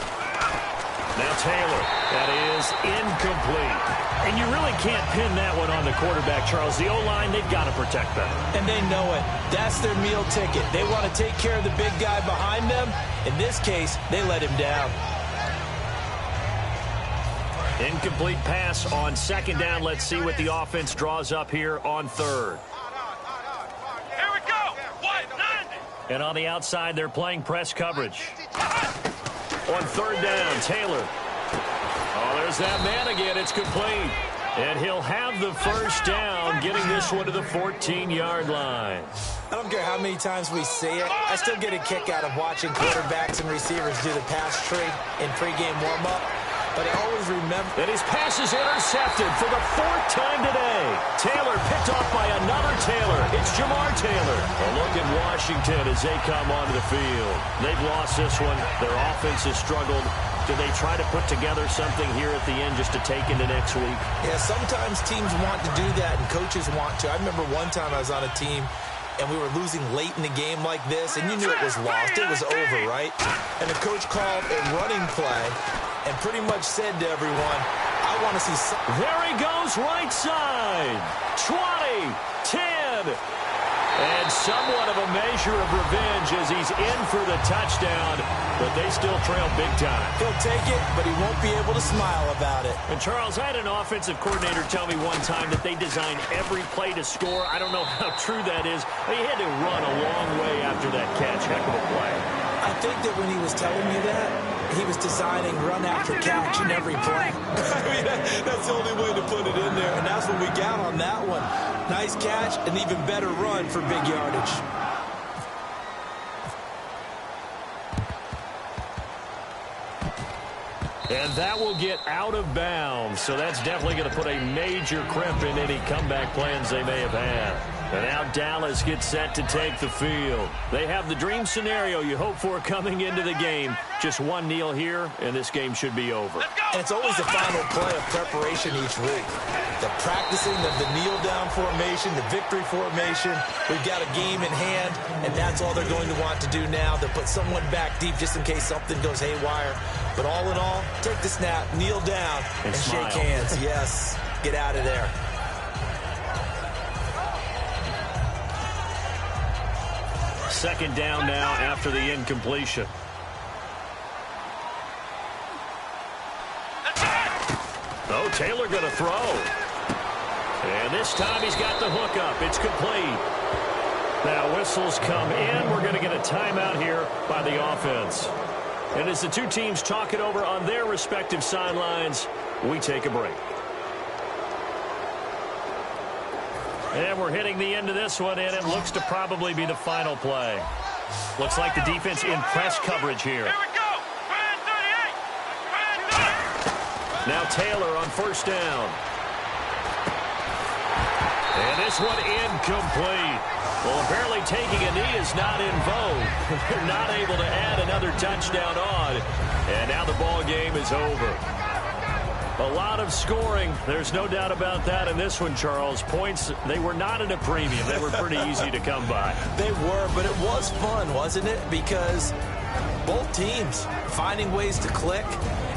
Now Taylor, that is incomplete. And you really can't pin that one on the quarterback, Charles. The O-line, they've got to protect them. And they know it. That's their meal ticket. They want to take care of the big guy behind them. In this case, they let him down. Incomplete pass on 2nd down. Let's see what the offense draws up here on 3rd. Here we go. 190. And on the outside, they're playing press coverage. On 3rd down, Taylor. Oh, there's that man again. It's complete. And he'll have the 1st down, getting this one to the 14-yard line. I don't care how many times we see it. I still get a kick out of watching quarterbacks and receivers do the pass tree in pregame warm-up. But I always remember... And his pass is intercepted for the 4th time today. Taylor picked off by another Taylor. It's Jamar Taylor. A look at Washington as they come onto the field. They've lost this one. Their offense has struggled. Do they try to put together something here at the end just to take into next week? Yeah, sometimes teams want to do that and coaches want to. I remember one time I was on a team and we were losing late in the game like this, and you knew it was lost. It was over, right? And the coach called a running play and pretty much said to everyone, I want to see something. There he goes, right side. 20, 10. And somewhat of a measure of revenge as he's in for the touchdown, but they still trail big time. He'll take it, but he won't be able to smile about it. And, Charles, I had an offensive coordinator tell me one time that they design every play to score. I don't know how true that is. He had to run a long way after that catch. Heck of a play. I think that when he was telling me that, he was designing run after catch in every play. I mean, that's the only way to put it in there, and that's what we got on that one. Nice catch, an even better run for big yardage. And that will get out of bounds, so that's definitely going to put a major crimp in any comeback plans they may have had. And now Dallas gets set to take the field. They have the dream scenario you hope for coming into the game. Just one kneel here, and this game should be over. And it's always the final play of preparation each week. The practicing of the kneel-down formation, the victory formation. We've got a game in hand, and that's all they're going to want to do now. They'll put someone back deep just in case something goes haywire. But all in all, take the snap, kneel down, and shake hands. Yes, get out of there. Second down now after the incompletion. Oh, Taylor going to throw. And this time he's got the hook up. It's complete. Now whistles come in. We're going to get a timeout here by the offense. And as the two teams talk it over on their respective sidelines, we take a break. And we're hitting the end of this one, and it looks to probably be the final play. Looks like the defense in press coverage here. Here we go. Now Taylor on first down. And this one incomplete. Well, apparently taking a knee is not in vogue. They're not able to add another touchdown on. And now the ball game is over. A lot of scoring. There's no doubt about that in this one, Charles. Points, they were not at a premium. They were pretty easy to come by. They were, but it was fun, wasn't it? Because both teams finding ways to click.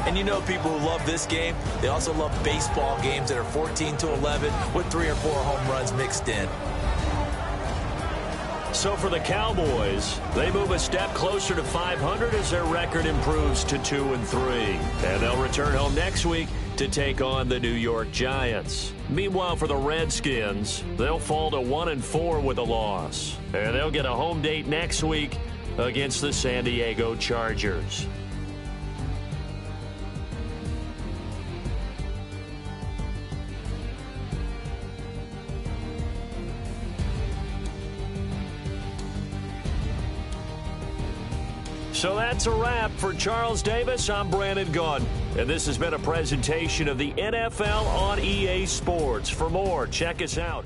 And you know people who love this game, they also love baseball games that are 14-11 with 3 or 4 home runs mixed in. So for the Cowboys, they move a step closer to 500 as their record improves to 2-3. And they'll return home next week to take on the New York Giants. Meanwhile, for the Redskins, they'll fall to 1-4 with a loss. And they'll get a home date next week against the San Diego Chargers. So that's a wrap. For Charles Davis, I'm Brandon Gaudin. And this has been a presentation of the NFL on EA Sports. For more, check us out